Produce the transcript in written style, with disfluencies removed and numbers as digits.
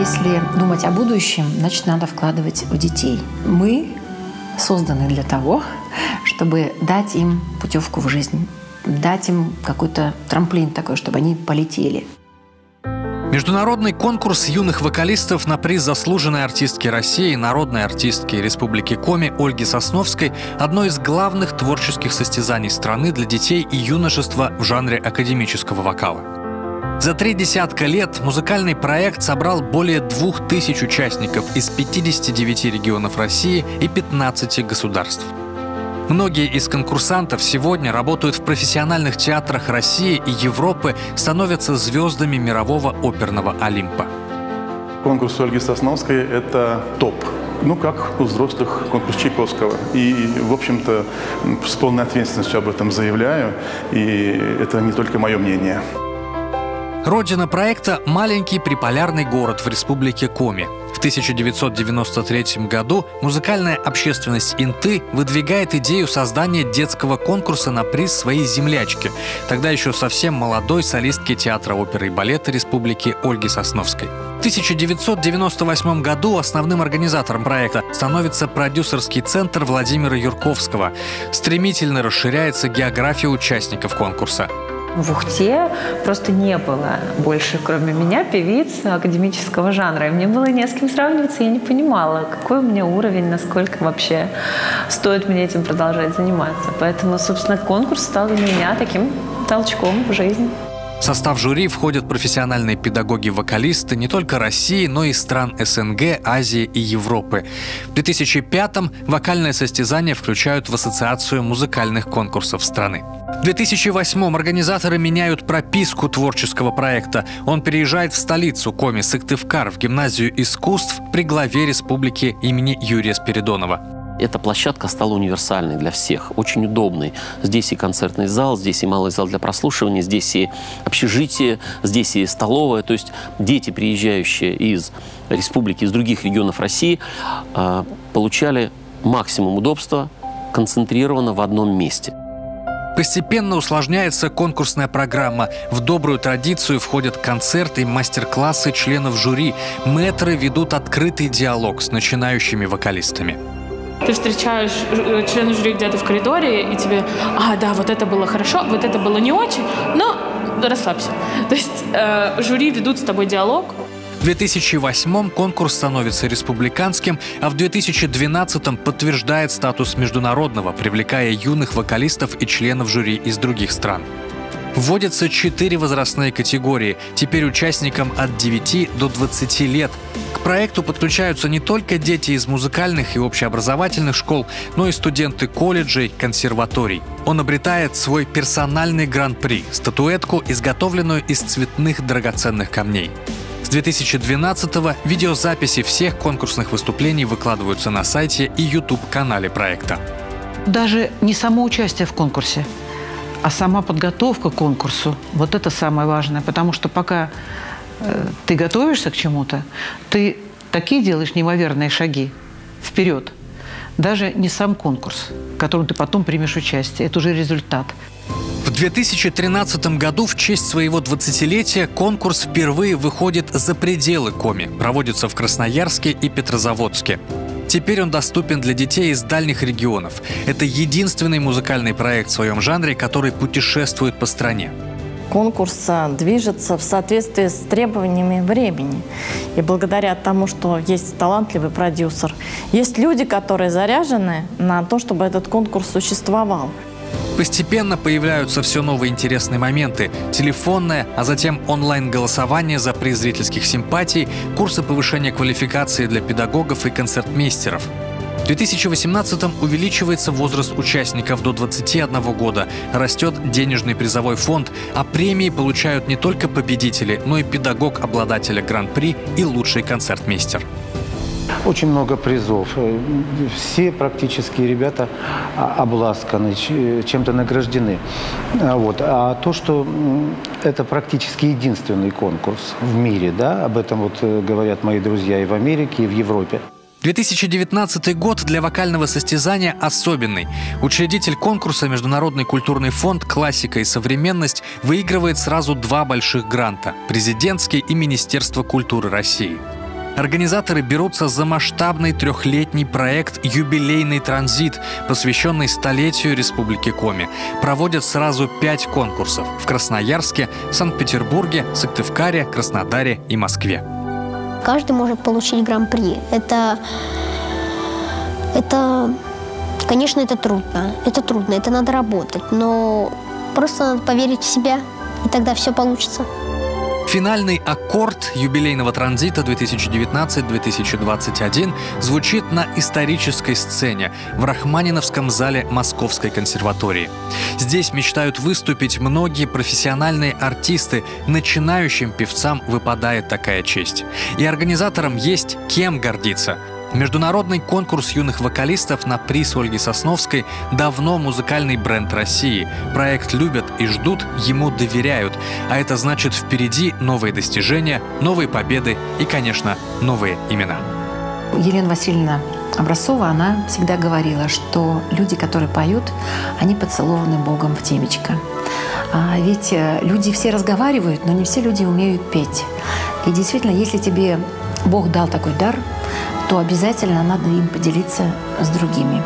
Если думать о будущем, значит, надо вкладывать в детей. Мы созданы для того, чтобы дать им путевку в жизнь, дать им какой-то трамплин такой, чтобы они полетели. Международный конкурс юных вокалистов на приз заслуженной артистки России, народной артистки Республики Коми Ольги Сосновской – одно из главных творческих состязаний страны для детей и юношества в жанре академического вокала. За 3 десятка лет музыкальный проект собрал более 2000 участников из 59 регионов России и 15 государств. Многие из конкурсантов сегодня работают в профессиональных театрах России и Европы, становятся звездами мирового оперного Олимпа. Конкурс Ольги Сосновской – это топ. Ну, как у взрослых конкурс Чайковского. И, в общем-то, с полной ответственностью об этом заявляю. И это не только мое мнение. Родина проекта – маленький приполярный город в республике Коми. В 1993 году музыкальная общественность Инты выдвигает идею создания детского конкурса на приз своей землячки, тогда еще совсем молодой солистки театра оперы и балета республики Ольги Сосновской. В 1998 году основным организатором проекта становится продюсерский центр Владимира Юрковского. Стремительно расширяется география участников конкурса. В Ухте просто не было больше, кроме меня, певиц академического жанра. И мне было не с кем сравниваться, я не понимала, какой у меня уровень, насколько вообще стоит мне этим продолжать заниматься. Поэтому, собственно, конкурс стал для меня таким толчком в жизнь. В состав жюри входят профессиональные педагоги-вокалисты не только России, но и стран СНГ, Азии и Европы. В 2005-м вокальное состязание включают в Ассоциацию музыкальных конкурсов страны. В 2008-м организаторы меняют прописку творческого проекта. Он переезжает в столицу Коми, Сыктывкар, в гимназию искусств при главе республики имени Юрия Спиридонова. Эта площадка стала универсальной для всех, очень удобной. Здесь и концертный зал, здесь и малый зал для прослушивания, здесь и общежитие, здесь и столовая. То есть дети, приезжающие из республики, из других регионов России, получали максимум удобства концентрированно в одном месте. Постепенно усложняется конкурсная программа. В добрую традицию входят концерты и мастер-классы членов жюри. Мэтры ведут открытый диалог с начинающими вокалистами. Ты встречаешь члена жюри где-то в коридоре, и тебе, да, вот это было хорошо, вот это было не очень, но расслабься. То есть жюри ведут с тобой диалог. В 2008-м конкурс становится республиканским, а в 2012-м подтверждает статус международного, привлекая юных вокалистов и членов жюри из других стран. Вводятся 4 возрастные категории, теперь участникам от 9 до 20 лет. К проекту подключаются не только дети из музыкальных и общеобразовательных школ, но и студенты колледжей, консерваторий. Он обретает свой персональный гран-при – статуэтку, изготовленную из цветных драгоценных камней. С 2012-го видеозаписи всех конкурсных выступлений выкладываются на сайте и YouTube-канале проекта. Даже не само участие в конкурсе, а сама подготовка к конкурсу – вот это самое важное. Потому что пока ты готовишься к чему-то, ты такие делаешь неимоверные шаги вперед. Даже не сам конкурс, в котором ты потом примешь участие. Это уже результат. В 2013 году в честь своего 20-летия конкурс впервые выходит за пределы Коми. Проводится в Красноярске и Петрозаводске. Теперь он доступен для детей из дальних регионов. Это единственный музыкальный проект в своем жанре, который путешествует по стране. Конкурс движется в соответствии с требованиями времени. И благодаря тому, что есть талантливый продюсер, есть люди, которые заряжены на то, чтобы этот конкурс существовал. Постепенно появляются все новые интересные моменты. Телефонное, а затем онлайн-голосование за приз зрительских симпатий, курсы повышения квалификации для педагогов и концертмейстеров. В 2018-м увеличивается возраст участников до 21 года, растет денежный призовой фонд, а премии получают не только победители, но и педагог обладателя гран-при и лучший концертмейстер. Очень много призов. Все практически ребята обласканы, чем-то награждены. А то, что это практически единственный конкурс в мире, да, об этом вот говорят мои друзья и в Америке, и в Европе. 2019 год для вокального состязания особенный. Учредитель конкурса Международный культурный фонд «Классика и современность» выигрывает сразу 2 больших гранта – президентский и Министерство культуры России. Организаторы берутся за масштабный 3-летний проект «Юбилейный транзит», посвященный столетию Республики Коми. Проводят сразу 5 конкурсов в Красноярске, Санкт-Петербурге, Сыктывкаре, Краснодаре и Москве. Каждый может получить гран-при. Конечно, это трудно. Это надо работать. Но просто надо поверить в себя, и тогда все получится. Финальный аккорд юбилейного транзита 2019-2021 звучит на исторической сцене в Рахманиновском зале Московской консерватории. Здесь мечтают выступить многие профессиональные артисты. Начинающим певцам выпадает такая честь. И организаторам есть кем гордиться. Международный конкурс юных вокалистов на приз Ольги Сосновской давно музыкальный бренд России. Проект любят и ждут, ему доверяют. А это значит, впереди новые достижения, новые победы и, конечно, новые имена. Елена Васильевна Образцова, она всегда говорила, что люди, которые поют, они поцелованы Богом в темечко. Ведь люди все разговаривают, но не все люди умеют петь. И действительно, если тебе Бог дал такой дар, то обязательно надо им поделиться с другими.